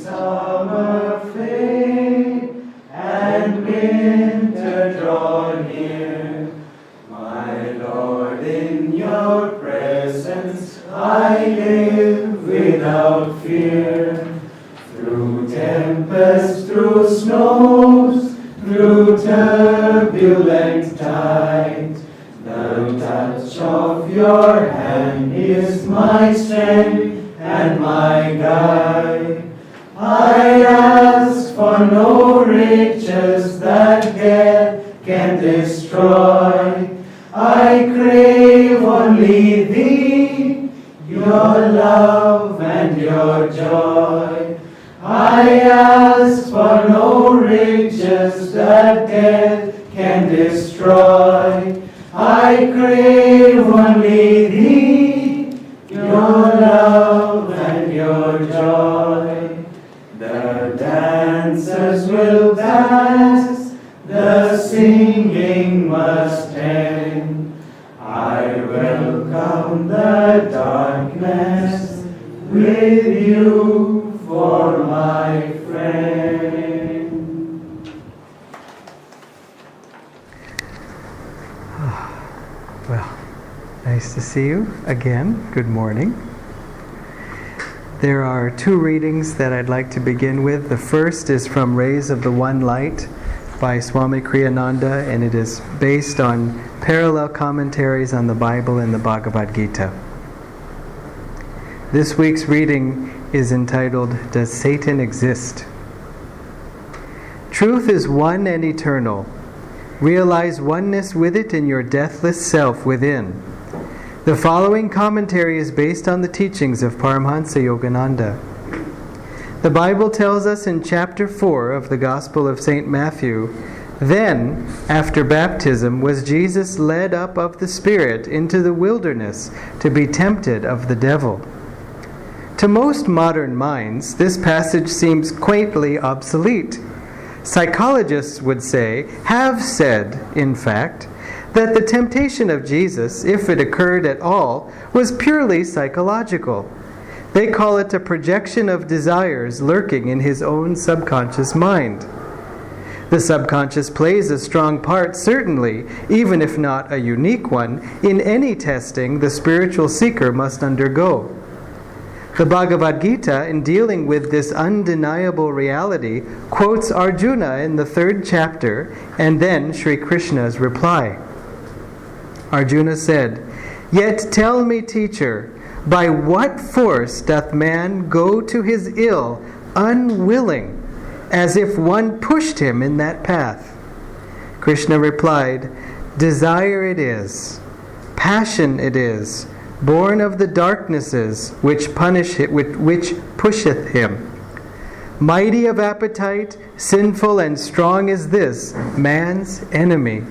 summer fade and winter draw near. My Lord, in your presence I live without fear. Through tempests, through snows, through turbulent tides, the touch of your hand is my strength and my guide. I ask for no riches that death can destroy. I crave only thee, your love and your joy. I ask for no riches that death can destroy. I crave only thee, your love and your joy. The dancers will dance, the singing must end. I welcome the darkness with you for my friend. Well, nice to see you again. Good morning. There are two readings that I'd like to begin with. The first is from Rays of the One Light by Swami Kriyananda, and it is based on parallel commentaries on the Bible and the Bhagavad Gita. This week's reading is entitled, Does Satan Exist? Truth is one and eternal. Realize oneness with it in your deathless self within. The following commentary is based on the teachings of Paramhansa Yogananda. The Bible tells us in chapter 4 of the Gospel of St. Matthew, then, after baptism, was Jesus led up of the Spirit into the wilderness to be tempted of the devil. To most modern minds, this passage seems quaintly obsolete. Psychologists would say, have said, in fact, that the temptation of Jesus, if it occurred at all, was purely psychological. They call it a projection of desires lurking in his own subconscious mind. The subconscious plays a strong part, certainly, even if not a unique one, in any testing the spiritual seeker must undergo. The Bhagavad Gita, in dealing with this undeniable reality, quotes Arjuna in the 3rd chapter, and then Sri Krishna's reply. Arjuna said, Yet tell me, teacher, by what force doth man go to his ill, unwilling, as if one pushed him in that path? Krishna replied, Desire it is, passion it is, born of the darknesses which pusheth him. Mighty of appetite, sinful and strong is this, man's enemy.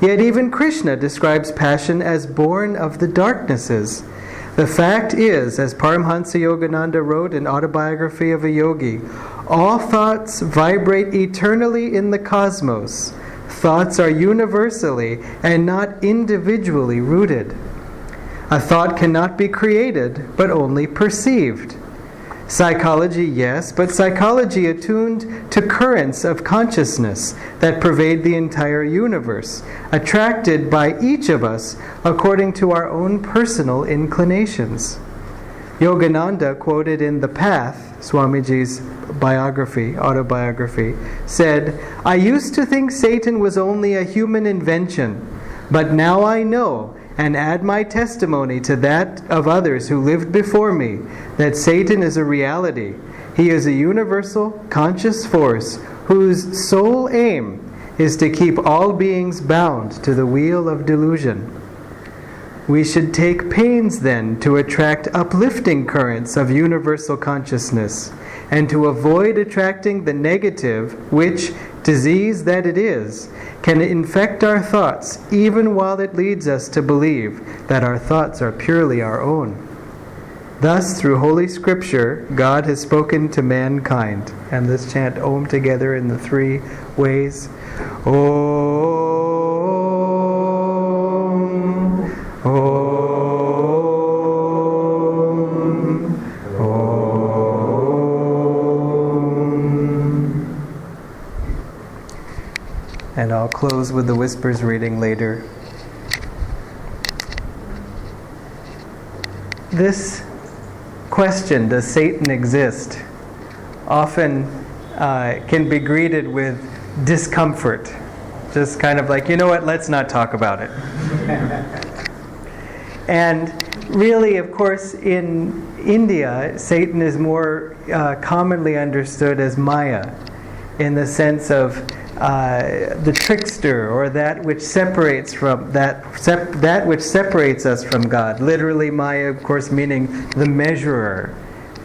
Yet even Krishna describes passion as born of the darknesses. The fact is, as Paramhansa Yogananda wrote in Autobiography of a Yogi, all thoughts vibrate eternally in the cosmos. Thoughts are universally and not individually rooted. A thought cannot be created, but only perceived. Psychology, yes, but psychology attuned to currents of consciousness that pervade the entire universe, attracted by each of us according to our own personal inclinations. Yogananda, quoted in The Path, Swamiji's autobiography, said, I used to think Satan was only a human invention, but now I know and add my testimony to that of others who lived before me, that Satan is a reality. He is a universal, conscious force whose sole aim is to keep all beings bound to the wheel of delusion. We should take pains then to attract uplifting currents of universal consciousness, and to avoid attracting the negative which, disease that it is, can infect our thoughts even while it leads us to believe that our thoughts are purely our own. Thus, through Holy Scripture, God has spoken to mankind. And let's chant Om together in the 3 ways. Om, Om, Om. And I'll close with the Whispers reading later. This question, does Satan exist, often can be greeted with discomfort. Just kind of like, you know what, let's not talk about it. And really, of course, in India, Satan is more commonly understood as Maya, in the sense of the trickster, or that which separates from that which separates us from God. Literally, Maya, of course, meaning the measurer.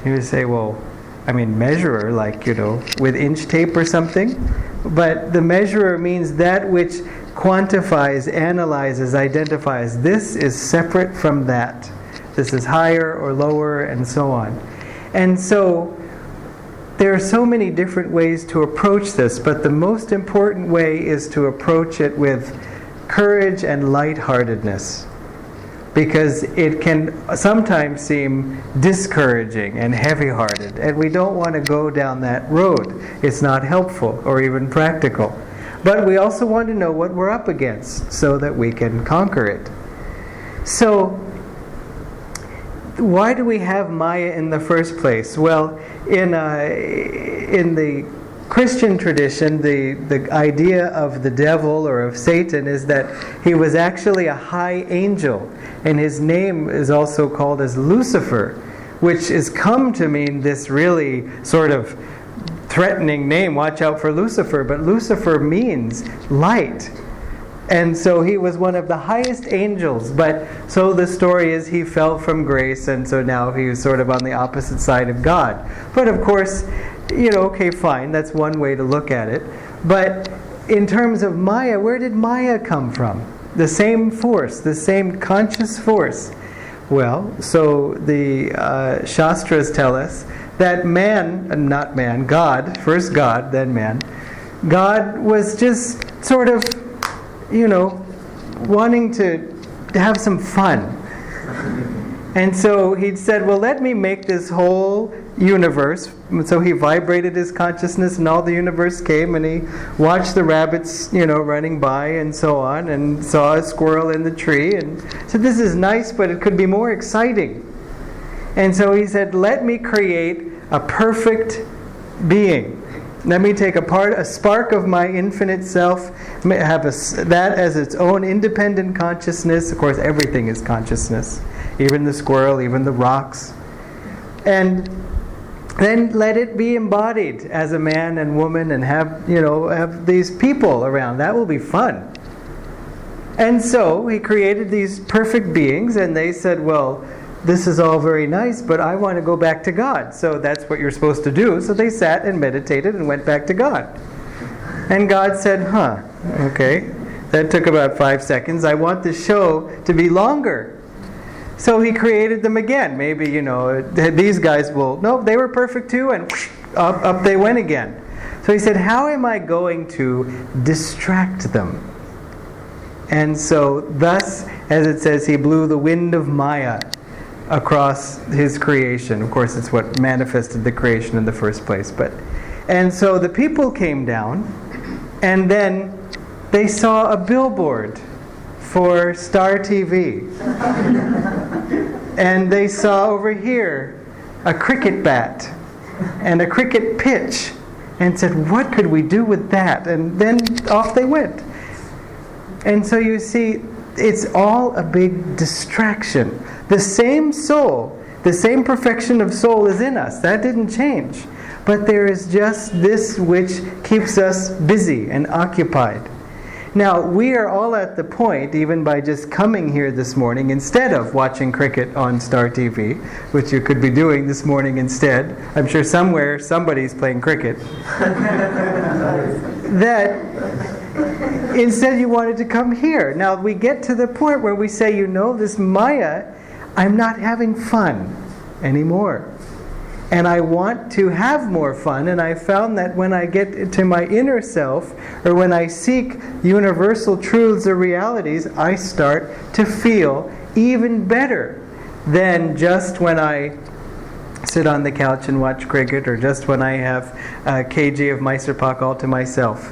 You would say, well, I mean, measurer, like, you know, with inch tape or something. But the measurer means that which quantifies, analyzes, identifies. This is separate from that. This is higher or lower, and so on. And so there are so many different ways to approach this, but the most important way is to approach it with courage and lightheartedness, because it can sometimes seem discouraging and heavy-hearted, and we don't want to go down that road. It's not helpful or even practical. But we also want to know what we're up against so that we can conquer it. So, why do we have Maya in the first place? Well, in the Christian tradition, the idea of the devil or of Satan is that he was actually a high angel, and his name is also called as Lucifer, which is come to mean this really sort of threatening name. Watch out for Lucifer. But Lucifer means light. And so he was one of the highest angels, but so the story is he fell from grace, and so now he was sort of on the opposite side of God. But of course, you know, okay, fine, that's one way to look at it. But in terms of Maya, where did Maya come from? The same force, the same conscious force. Well, so the Shastras tell us that not man, God, first God, then man, God was just sort of, you know, wanting to have some fun. And so he said, well, let me make this whole universe. So he vibrated his consciousness, and all the universe came, and he watched the rabbits, you know, running by and so on, and saw a squirrel in the tree, and said, this is nice, but it could be more exciting. And so he said, let me create a perfect being. Let me take a spark of my infinite self, have that as its own independent consciousness. Of course, everything is consciousness, even the squirrel, even the rocks. And then let it be embodied as a man and woman, and have these people around. That will be fun. And so he created these perfect beings, and they said, well, this is all very nice, but I want to go back to God. So that's what you're supposed to do. So they sat and meditated and went back to God. And God said, okay, that took about 5 seconds. I want the show to be longer. So he created them again. Maybe, you know, these guys will, no, they were perfect too, and up they went again. So he said, how am I going to distract them? And so thus, as it says, he blew the wind of Maya across his creation. Of course, it's what manifested the creation in the first place. And so the people came down, and then they saw a billboard for Star TV. And they saw over here a cricket bat and a cricket pitch, and said, what could we do with that? And then off they went. And so you see, it's all a big distraction. The same soul, the same perfection of soul is in us. That didn't change. But there is just this which keeps us busy and occupied. Now, we are all at the point, even by just coming here this morning, instead of watching cricket on Star TV, which you could be doing this morning instead. I'm sure somewhere somebody's playing cricket. That instead you wanted to come here. Now, we get to the point where we say, you know, this Maya, I'm not having fun anymore. And I want to have more fun, and I found that when I get to my inner self, or when I seek universal truths or realities, I start to feel even better than just when I sit on the couch and watch cricket, or just when I have a kg of Mysore Pak all to myself.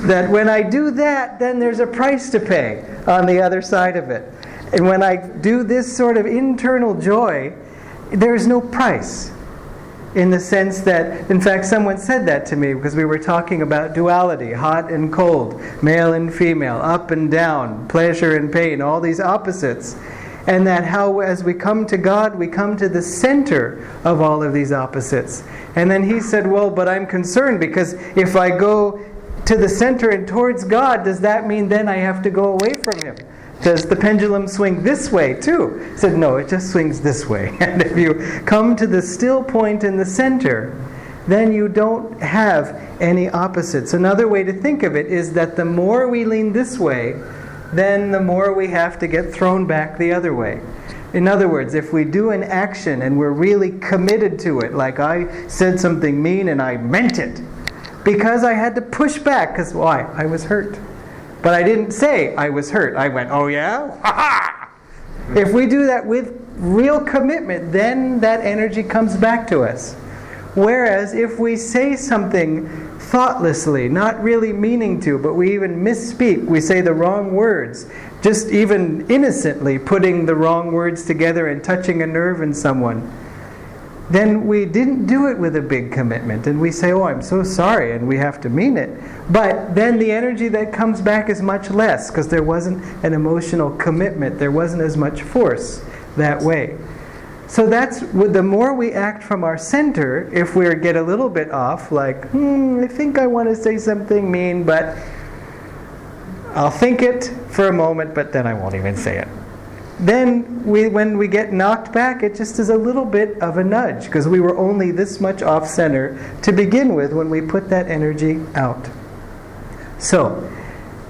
That when I do that, then there's a price to pay on the other side of it. And when I do this sort of internal joy, there's no price. In the sense that, in fact, someone said that to me because we were talking about duality, hot and cold, male and female, up and down, pleasure and pain, all these opposites. And that how as we come to God, we come to the center of all of these opposites. And then he said, well, but I'm concerned because if I go to the center and towards God, does that mean then I have to go away from Him? Does the pendulum swing this way too? He said, no, it just swings this way. And if you come to the still point in the center, then you don't have any opposites. Another way to think of it is that the more we lean this way, then the more we have to get thrown back the other way. In other words, if we do an action and we're really committed to it, like I said something mean and I meant it, because I had to push back, because why? I was hurt. But I didn't say I was hurt. I went, oh yeah? Ha-ha! If we do that with real commitment, then that energy comes back to us. Whereas if we say something thoughtlessly, not really meaning to, but we even misspeak, we say the wrong words, just even innocently putting the wrong words together and touching a nerve in someone, then we didn't do it with a big commitment. And we say, oh, I'm so sorry, and we have to mean it. But then the energy that comes back is much less, because there wasn't an emotional commitment. There wasn't as much force that way. So that's, the more we act from our center, if we get a little bit off, like, I think I want to say something mean, but I'll think it for a moment, but then I won't even say it. Then when we get knocked back, it just is a little bit of a nudge, because we were only this much off center to begin with when we put that energy out. So,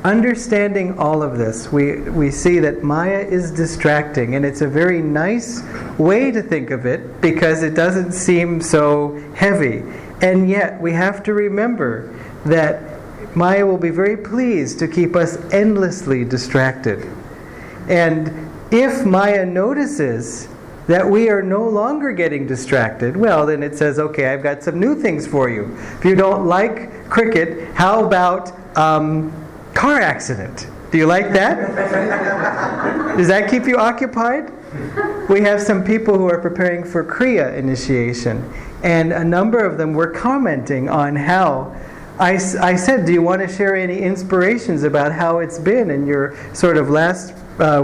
understanding all of this, we see that Maya is distracting, and it's a very nice way to think of it because it doesn't seem so heavy. And yet, we have to remember that Maya will be very pleased to keep us endlessly distracted. And if Maya notices that we are no longer getting distracted, well, then it says, okay, I've got some new things for you. If you don't like cricket, how about car accident? Do you like that? Does that keep you occupied? We have some people who are preparing for Kriya initiation, and a number of them were commenting on how I said, do you want to share any inspirations about how it's been in your sort of last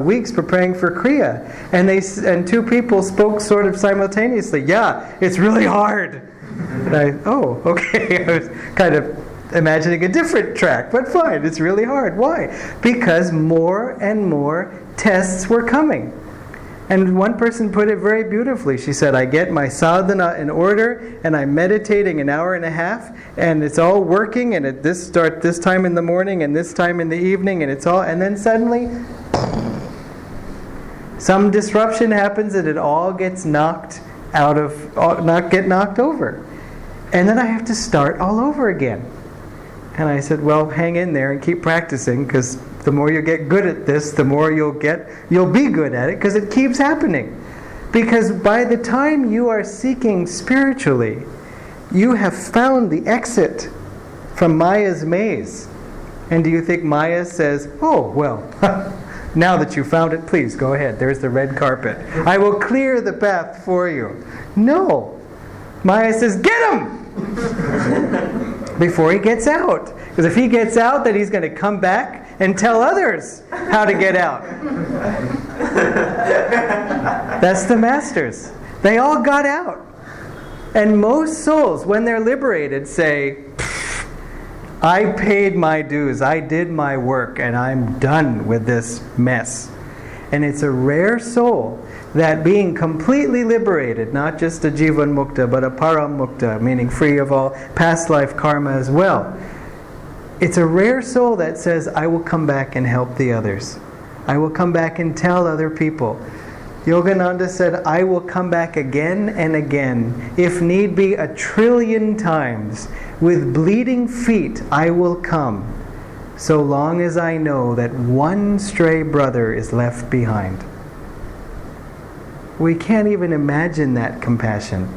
weeks preparing for Kriya? And two people spoke sort of simultaneously. Yeah, it's really hard. And okay. I was kind of imagining a different track, but fine, it's really hard. Why? Because more and more tests were coming. And one person put it very beautifully. She said, I get my sadhana in order, and I'm meditating an hour and a half, and it's all working, and this time in the morning, and this time in the evening, and then suddenly, some disruption happens, and it all gets knocked over. And then I have to start all over again. And I said, well, hang in there and keep practicing, because the more you get good at this, the more you'll be good at it, because it keeps happening. Because by the time you are seeking spiritually, you have found the exit from Maya's maze. And do you think Maya says, oh, well, now that you found it, please go ahead. There's the red carpet. I will clear the path for you. No. Maya says, get him! Before he gets out. Because if he gets out, then he's going to come back and tell others how to get out. That's the masters. They all got out. And most souls, when they're liberated, say, I paid my dues, I did my work, and I'm done with this mess. And it's a rare soul that being completely liberated, not just a Jivan Mukta, but a Param Mukta, meaning free of all past life karma as well. It's a rare soul that says, I will come back and help the others. I will come back and tell other people. Yogananda said, I will come back again and again, if need be 1 trillion times. With bleeding feet I will come, so long as I know that one stray brother is left behind. We can't even imagine that compassion,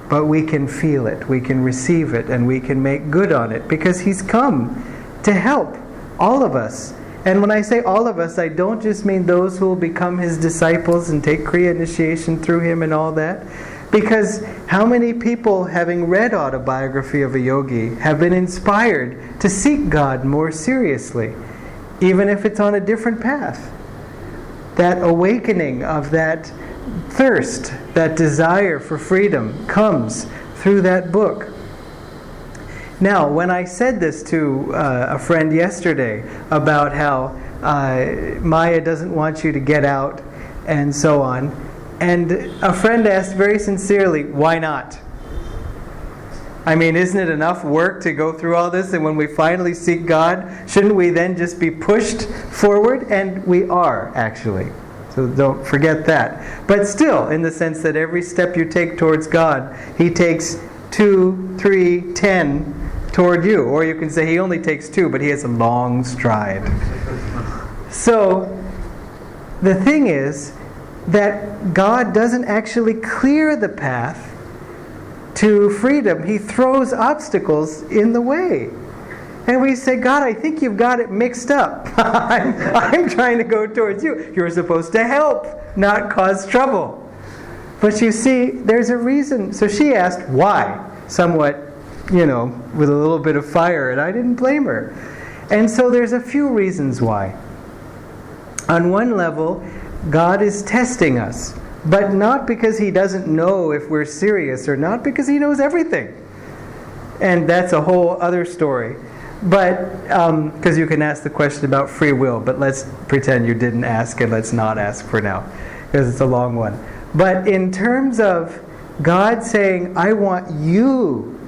but we can feel it, we can receive it, and we can make good on it, because He's come to help all of us. And when I say all of us, I don't just mean those who will become his disciples and take Kriya initiation through him and all that. Because how many people, having read Autobiography of a Yogi, have been inspired to seek God more seriously, even if it's on a different path? That awakening of that thirst, that desire for freedom comes through that book. Now, when I said this to a friend yesterday about how Maya doesn't want you to get out and so on, and a friend asked very sincerely, why not? I mean, isn't it enough work to go through all this? And when we finally seek God, shouldn't we then just be pushed forward? And we are, actually. So don't forget that. But still, in the sense that every step you take towards God, he takes 2, 3, 10 toward you. Or you can say he only takes 2, but he has a long stride. So, the thing is that God doesn't actually clear the path to freedom. He throws obstacles in the way. And we say, God, I think you've got it mixed up. I'm trying to go towards you. You're supposed to help, not cause trouble. But you see, there's a reason. So she asked why, somewhat, with a little bit of fire, and I didn't blame her. And so there's a few reasons why. On one level, God is testing us, but not because he doesn't know if we're serious or not, because he knows everything. And that's a whole other story. But, because you can ask the question about free will, but let's pretend you didn't ask and let's not ask for now, because it's a long one. But in terms of God saying, I want you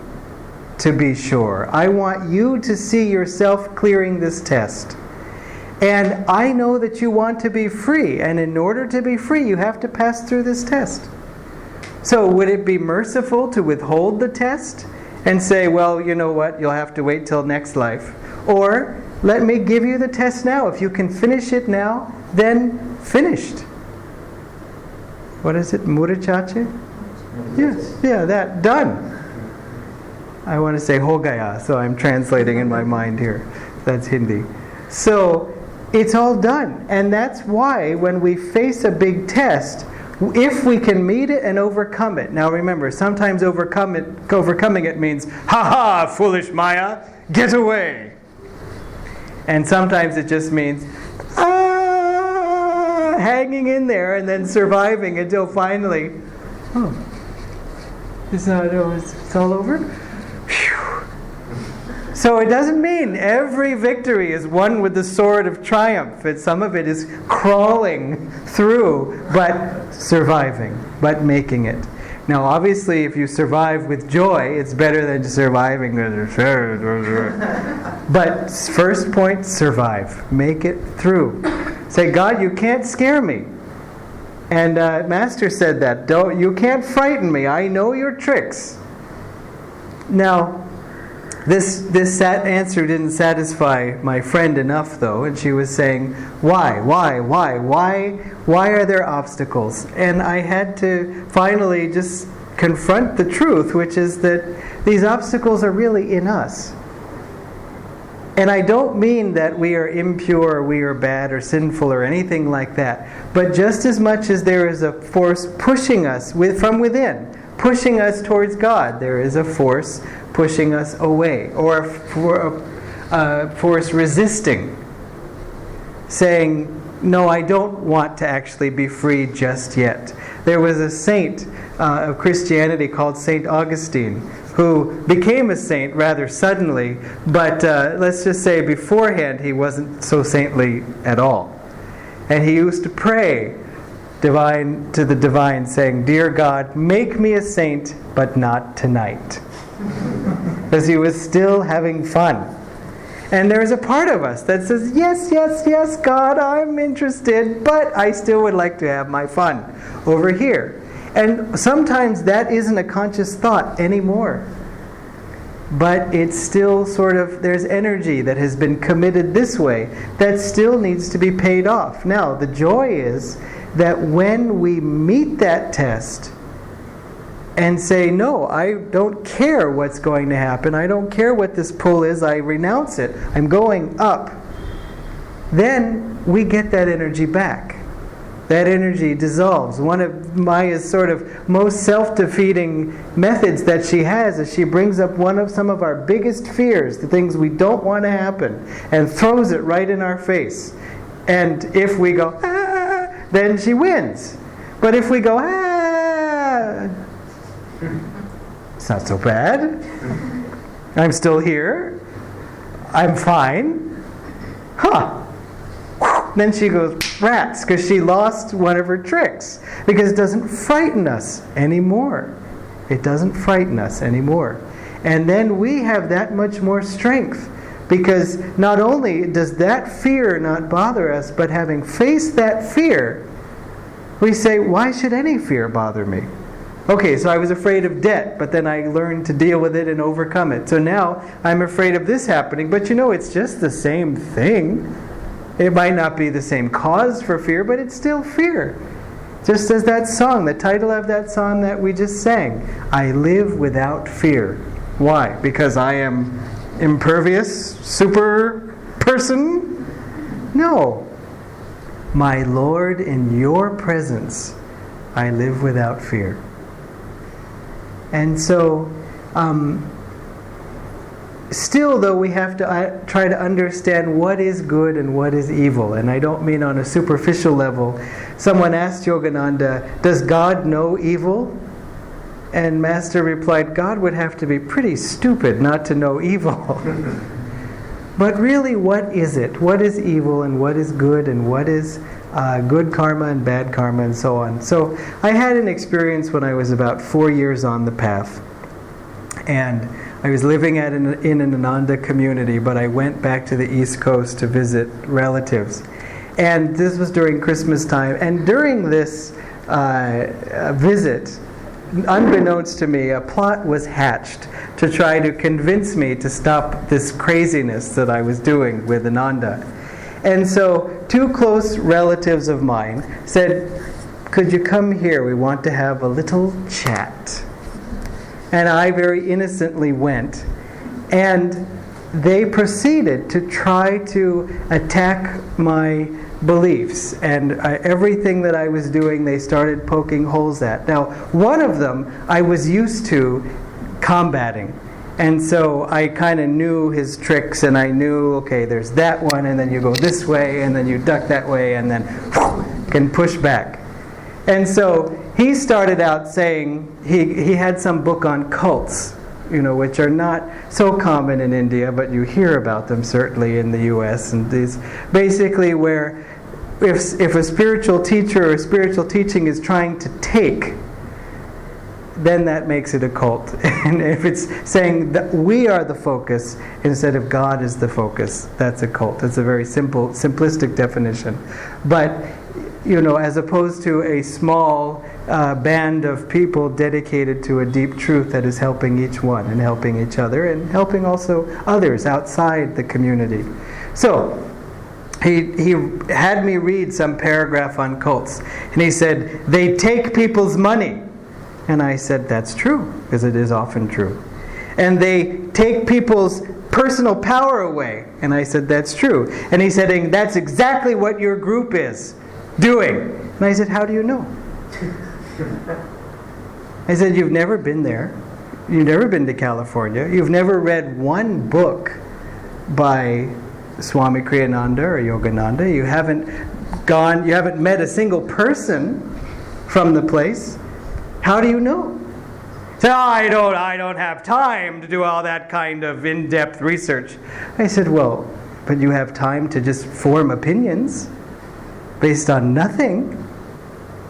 to be sure. I want you to see yourself clearing this test. And I know that you want to be free, and in order to be free, you have to pass through this test. So would it be merciful to withhold the test and say, well, you know what, you'll have to wait till next life? Or, let me give you the test now. If you can finish it now, then finished. What is it? Murachache? Yes, yeah, that, done. I want to say ho gaya, so I'm translating in my mind here. That's Hindi. So, it's all done. And that's why when we face a big test, if we can meet it and overcome it. Now remember, sometimes overcoming it means, ha ha, foolish Maya, get away. And sometimes it just means, hanging in there and then surviving until finally, it's all over? So it doesn't mean every victory is won with the sword of triumph. Some of it is crawling through, but surviving, but making it. Now obviously if you survive with joy, it's better than surviving. But first point, survive. Make it through. Say, God, you can't scare me. And Master said that. You can't frighten me. I know your tricks. Now, This answer didn't satisfy my friend enough, though, and she was saying, why are there obstacles? And I had to finally just confront the truth, which is that these obstacles are really in us. And I don't mean that we are impure, we are bad or sinful or anything like that, but just as much as there is a force pushing us from within, pushing us towards God, there is a force pushing us away, or a force resisting, saying, no, I don't want to actually be free just yet. There was a saint of Christianity called St. Augustine, who became a saint rather suddenly, but let's just say beforehand he wasn't so saintly at all. And he used to pray to the divine, saying, Dear God, make me a saint, but not tonight. Because he was still having fun. And there's a part of us that says, yes, God, I'm interested, but I still would like to have my fun over here. And sometimes that isn't a conscious thought anymore. But it's still sort of, there's energy that has been committed this way that still needs to be paid off. Now, the joy is that when we meet that test, and say, no, I don't care what's going to happen. I don't care what this pull is. I renounce it. I'm going up. Then we get that energy back. That energy dissolves. One of Maya's sort of most self-defeating methods that she has is she brings up some of our biggest fears, the things we don't want to happen, and throws it right in our face. And if we go, ah, then she wins. But if we go, ah, it's not so bad. I'm still here. I'm fine. Huh. Then she goes, rats, because she lost one of her tricks. Because it doesn't frighten us anymore. It doesn't frighten us anymore. And then we have that much more strength. Because not only does that fear not bother us, but having faced that fear, we say, why should any fear bother me? Okay, so I was afraid of debt, but then I learned to deal with it and overcome it. So now I'm afraid of this happening, but it's just the same thing. It might not be the same cause for fear, but it's still fear. Just as that song, the title of that song that we just sang, I live without fear. Why? Because I am impervious, super person? No. My Lord, in your presence, I live without fear. And so, still, though, we have to try to understand what is good and what is evil. And I don't mean on a superficial level. Someone asked Yogananda, does God know evil? And Master replied, God would have to be pretty stupid not to know evil. But really, what is it? What is evil and what is good and what is good karma and bad karma and so on? So I had an experience when I was about 4 years on the path. And I was living in an Ananda community, but I went back to the East Coast to visit relatives. And this was during Christmas time. And during this visit, unbeknownst to me, a plot was hatched to try to convince me to stop this craziness that I was doing with Ananda. And so 2 close relatives of mine said, could you come here? We want to have a little chat. And I very innocently went. And they proceeded to try to attack my beliefs. And everything that I was doing, they started poking holes at. Now, one of them I was used to combating. And so I kind of knew his tricks, and I knew, okay, there's that one, and then you go this way, and then you duck that way, and then can push back. And so he started out saying he had some book on cults, which are not so common in India, but you hear about them certainly in the U.S. And these basically where if a spiritual teacher or spiritual teaching is trying to take, then that makes it a cult. And if it's saying that we are the focus instead of God is the focus, that's a cult. It's a very simplistic definition. But as opposed to a small band of people dedicated to a deep truth that is helping each one and helping each other and helping also others outside the community. So he had me read some paragraph on cults, and he said, they take people's money. And I said, that's true, because it is often true. And they take people's personal power away. And I said, that's true. And he said, that's exactly what your group is doing. And I said, how do you know? I said, you've never been there. You've never been to California. You've never read one book by Swami Kriyananda or Yogananda. You haven't met a single person from the place. How do you know? So, I don't have time to do all that kind of in-depth research. I said, well, but you have time to just form opinions based on nothing.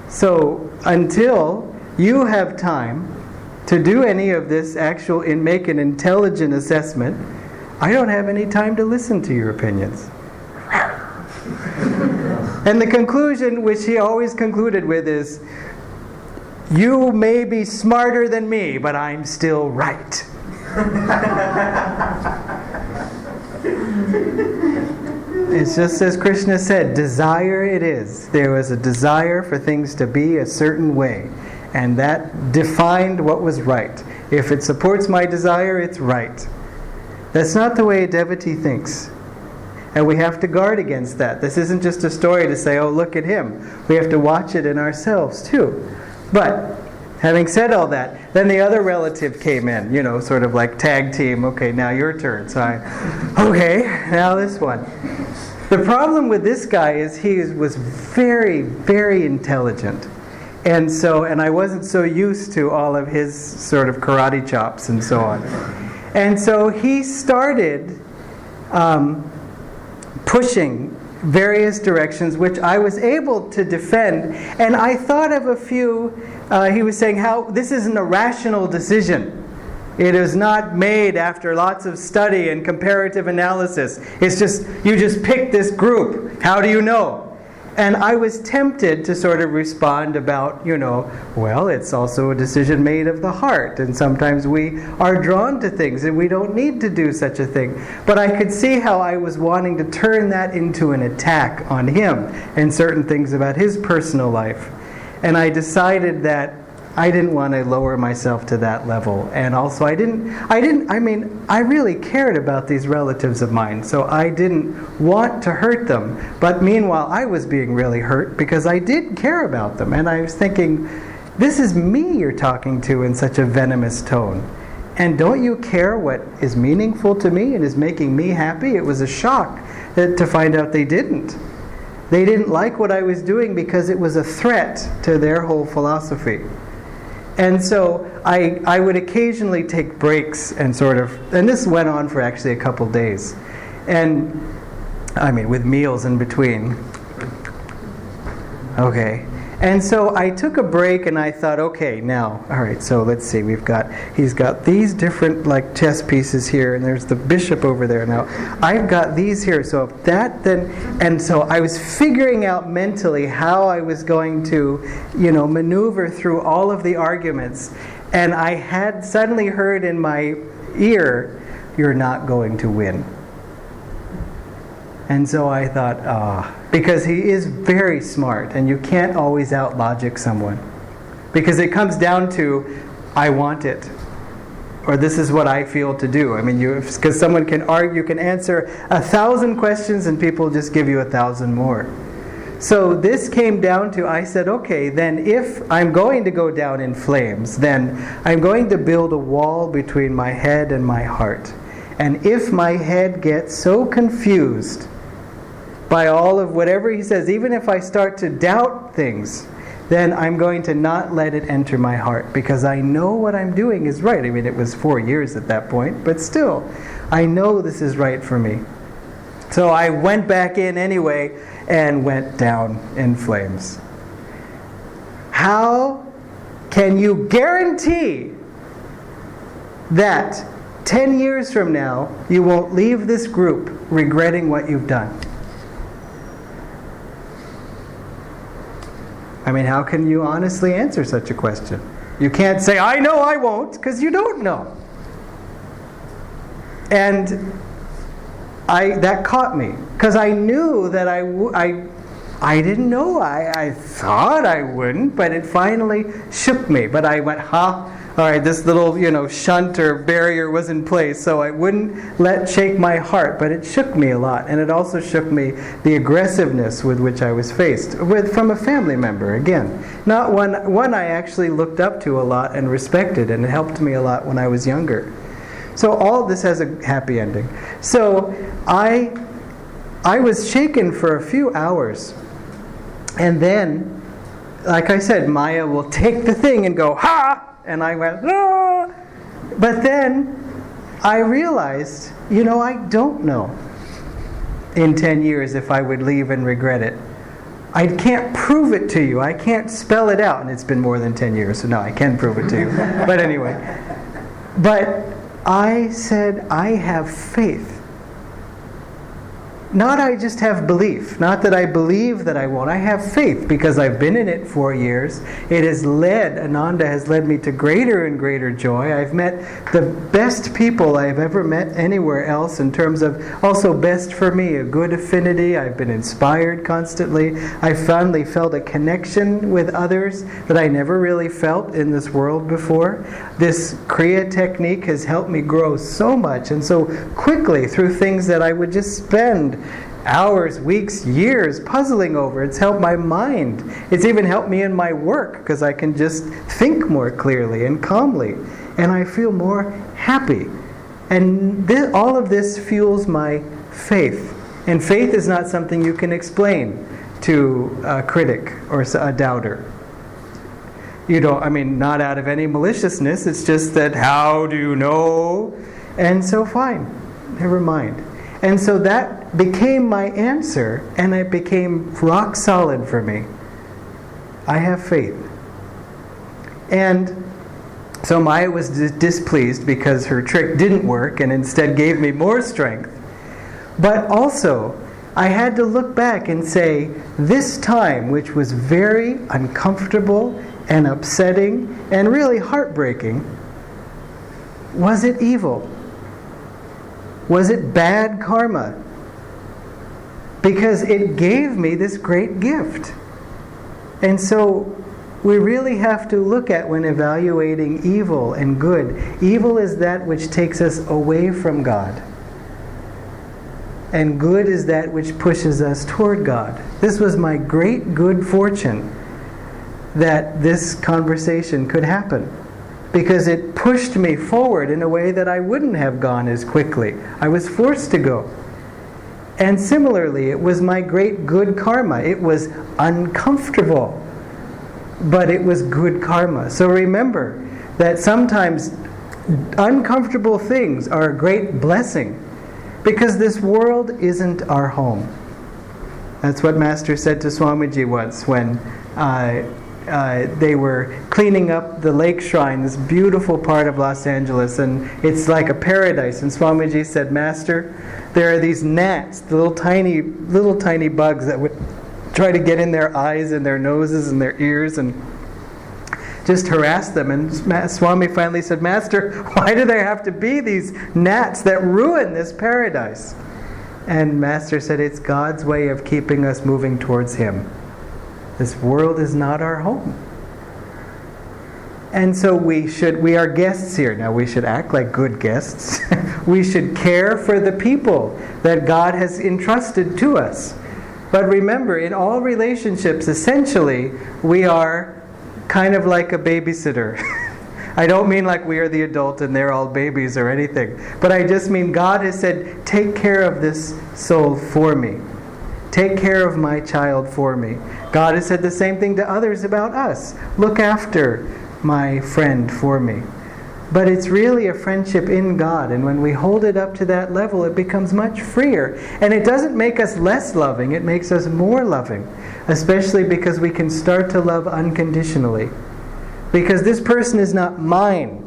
So until you have time to do any of this make an intelligent assessment, I don't have any time to listen to your opinions. And the conclusion, which he always concluded with, is, you may be smarter than me, but I'm still right. It's just as Krishna said, desire it is. There was a desire for things to be a certain way. And that defined what was right. If it supports my desire, it's right. That's not the way a devotee thinks. And we have to guard against that. This isn't just a story to say, oh, look at him. We have to watch it in ourselves too. But having said all that, then the other relative came in, sort of like tag team. Okay, now your turn. So okay, now this one. The problem with this guy is he was very, very intelligent. And I wasn't so used to all of his sort of karate chops and so on. And so he started pushing various directions which I was able to defend. And I thought of a few. He was saying how this isn't a rational decision. It is not made after lots of study and comparative analysis. It's just, you just pick this group. How do you know? And I was tempted to sort of respond about, well, it's also a decision made of the heart. And sometimes we are drawn to things and we don't need to do such a thing. But I could see how I was wanting to turn that into an attack on him and certain things about his personal life. And I decided that I didn't want to lower myself to that level. And also I really cared about these relatives of mine, so I didn't want to hurt them. But meanwhile, I was being really hurt because I did care about them. And I was thinking, this is me you're talking to in such a venomous tone. And don't you care what is meaningful to me and is making me happy? It was a shock to find out they didn't. They didn't like what I was doing because it was a threat to their whole philosophy. And so I would occasionally take breaks and and this went on for actually a couple days. And, with meals in between. Okay. And so I took a break and I thought, okay, now, all right, so let's see, he's got these different chess pieces here, and there's the bishop over there. Now, I've got these here, so if that then, and so I was figuring out mentally how I was going to, maneuver through all of the arguments. And I had suddenly heard in my ear, you're not going to win. And so I thought, because he is very smart, and you can't always out-logic someone. Because it comes down to, I want it, or this is what I feel to do. Because someone can argue, you can answer 1,000 questions, and people just give you 1,000 more. So this came down to, I said, okay, then if I'm going to go down in flames, then I'm going to build a wall between my head and my heart. And if my head gets so confused by all of whatever he says, even if I start to doubt things, then I'm going to not let it enter my heart, because I know what I'm doing is right. It was 4 years at that point, but still, I know this is right for me. So I went back in anyway and went down in flames. How can you guarantee that 10 years from now you won't leave this group regretting what you've done? How can you honestly answer such a question? You can't say, I know I won't, because you don't know. And that caught me, because I knew that I didn't know. I thought I wouldn't, but it finally shook me. But I went, all right, this little, shunt or barrier was in place, so I wouldn't let shake my heart, but it shook me a lot. And it also shook me the aggressiveness with which I was faced from a family member, again. Not one I actually looked up to a lot and respected, and it helped me a lot when I was younger. So all this has a happy ending. So I was shaken for a few hours, and then, like I said, Maya will take the thing and go, ha! And I went, ah! But then I realized, I don't know in 10 years if I would leave and regret it. I can't prove it to you. I can't spell it out. And it's been more than 10 years, so no, I can prove it to you. But anyway. But I said, I have faith not I just have belief, not that I believe that I won't. I have faith because I've been in it 4 years. It has led, Ananda has led me to greater and greater joy. I've met the best people I've ever met anywhere else in terms of also best for me, a good affinity. I've been inspired constantly. I finally felt a connection with others that I never really felt in this world before. This Kriya technique has helped me grow so much and so quickly through things that I would just spend hours, weeks, years puzzling over. It's helped my mind. It's even helped me in my work because I can just think more clearly and calmly. And I feel more happy. And all of this fuels my faith. And faith is not something you can explain to a critic or a doubter. You don't, not out of any maliciousness. It's just that, how do you know? And so fine, never mind. And so that became my answer, and it became rock solid for me. I have faith. And so Maya was displeased because her trick didn't work and instead gave me more strength. But also, I had to look back and say, this time, which was very uncomfortable and upsetting and really heartbreaking, was it evil? Was it bad karma? Because it gave me this great gift. And so we really have to look at, when evaluating evil and good, evil is that which takes us away from God. And good is that which pushes us toward God. This was my great good fortune that this conversation could happen, because it pushed me forward in a way that I wouldn't have gone as quickly. I was forced to go. And similarly, it was my great good karma. It was uncomfortable, but it was good karma. So remember that sometimes uncomfortable things are a great blessing, because this world isn't our home. That's what Master said to Swamiji once when they were cleaning up the lake shrine, this beautiful part of Los Angeles, and it's like a paradise. And Swamiji said, Master, there are these gnats, the little tiny bugs that would try to get in their eyes and their noses and their ears and just harass them. And Swami finally said, Master, why do there have to be these gnats that ruin this paradise? And Master said, it's God's way of keeping us moving towards Him. This world is not our home. And so we are guests here. Now we should act like good guests. We should care for the people that God has entrusted to us. But remember, in all relationships, essentially, we are kind of like a babysitter. I don't mean like we are the adult and they're all babies or anything. But I just mean God has said, take care of this soul for me. Take care of my child for me. God has said the same thing to others about us. Look after my friend for me. But it's really a friendship in God, and when we hold it up to that level, it becomes much freer. And it doesn't make us less loving, it makes us more loving, especially because we can start to love unconditionally. Because this person is not mine.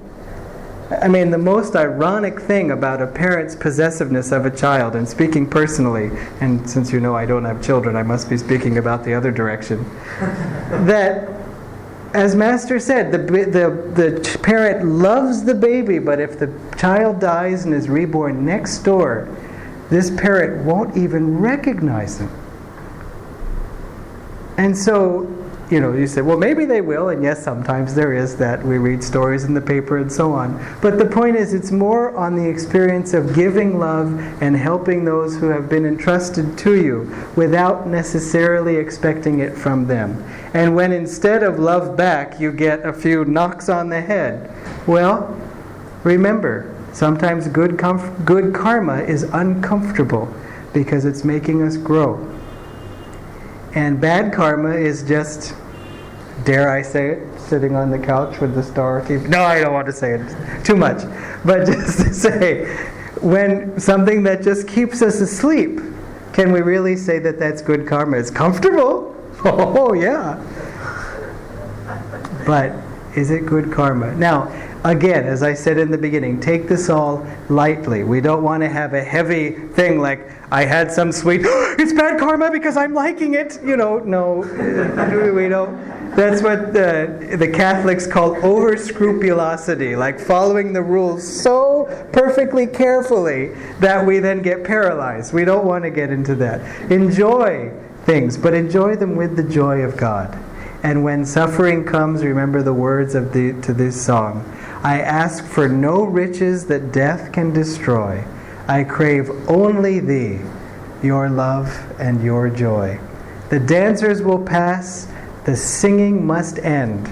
The most ironic thing about a parent's possessiveness of a child, and speaking personally, and since you know I don't have children, I must be speaking about the other direction, that, as Master said, the parent loves the baby, but if the child dies and is reborn next door, this parent won't even recognize them. And so, you say, well, maybe they will, and yes, sometimes there is that. We read stories in the paper and so on. But the point is, it's more on the experience of giving love and helping those who have been entrusted to you without necessarily expecting it from them. And when instead of love back, you get a few knocks on the head, well, remember, sometimes good karma is uncomfortable because it's making us grow. And bad karma is just, dare I say it, sitting on the couch with the star TV. No, I don't want to say it too much. But just to say, when something that just keeps us asleep, can we really say that that's good karma? It's comfortable. Oh, yeah. But is it good karma? Now, Again, as I said in the beginning, take this all lightly. We don't want to have a heavy thing like, I had some sweet, it's bad karma because I'm liking it. No, we don't. That's what the Catholics call over-scrupulosity, like following the rules so perfectly carefully that we then get paralyzed. We don't want to get into that. Enjoy things, but enjoy them with the joy of God. And when suffering comes, remember the words to this song. I ask for no riches that death can destroy. I crave only Thee, Your love and Your joy. The dancers will pass, the singing must end.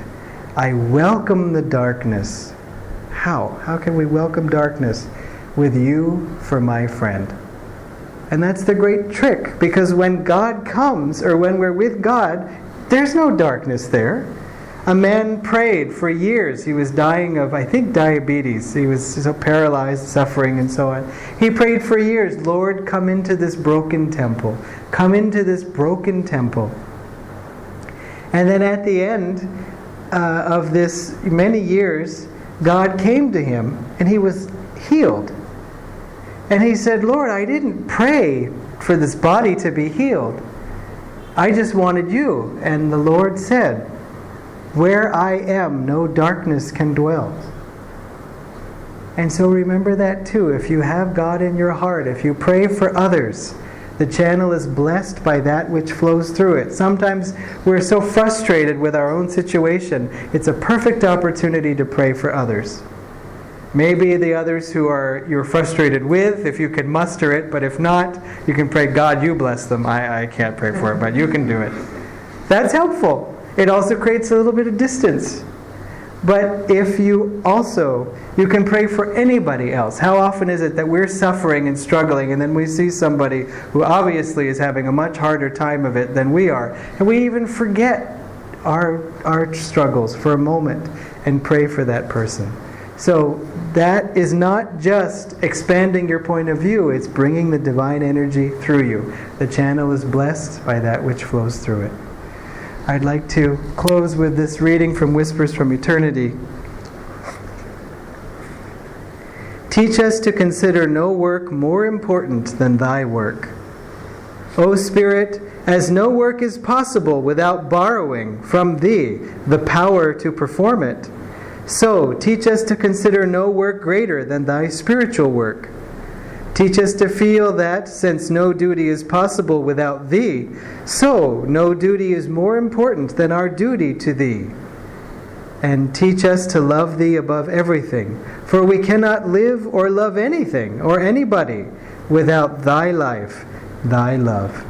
I welcome the darkness. How? How can we welcome darkness? With You for my friend. And that's the great trick, because when God comes, or when we're with God, there's no darkness there. A man prayed for years. He was dying of, I think, diabetes. He was so paralyzed, suffering, and so on. He prayed for years, Lord, come into this broken temple. Come into this broken temple. And then at the end of this many years, God came to him, and he was healed. And he said, Lord, I didn't pray for this body to be healed. I just wanted You. And the Lord said, where I am, no darkness can dwell. And so remember that too. If you have God in your heart, if you pray for others, the channel is blessed by that which flows through it. Sometimes we're so frustrated with our own situation, it's a perfect opportunity to pray for others. Maybe the others who you're frustrated with, if you can muster it, but if not, you can pray, God, You bless them. I can't pray for it, but You can do it. That's helpful. It also creates a little bit of distance. But if you can pray for anybody else. How often is it that we're suffering and struggling, and then we see somebody who obviously is having a much harder time of it than we are, and we even forget our struggles for a moment and pray for that person. So that is not just expanding your point of view, it's bringing the divine energy through you. The channel is blessed by that which flows through it. I'd like to close with this reading from Whispers from Eternity. Teach us to consider no work more important than Thy work. O Spirit, as no work is possible without borrowing from Thee the power to perform it, so teach us to consider no work greater than Thy spiritual work. Teach us to feel that, since no duty is possible without Thee, so no duty is more important than our duty to Thee. And teach us to love Thee above everything, for we cannot live or love anything or anybody without Thy life, Thy love.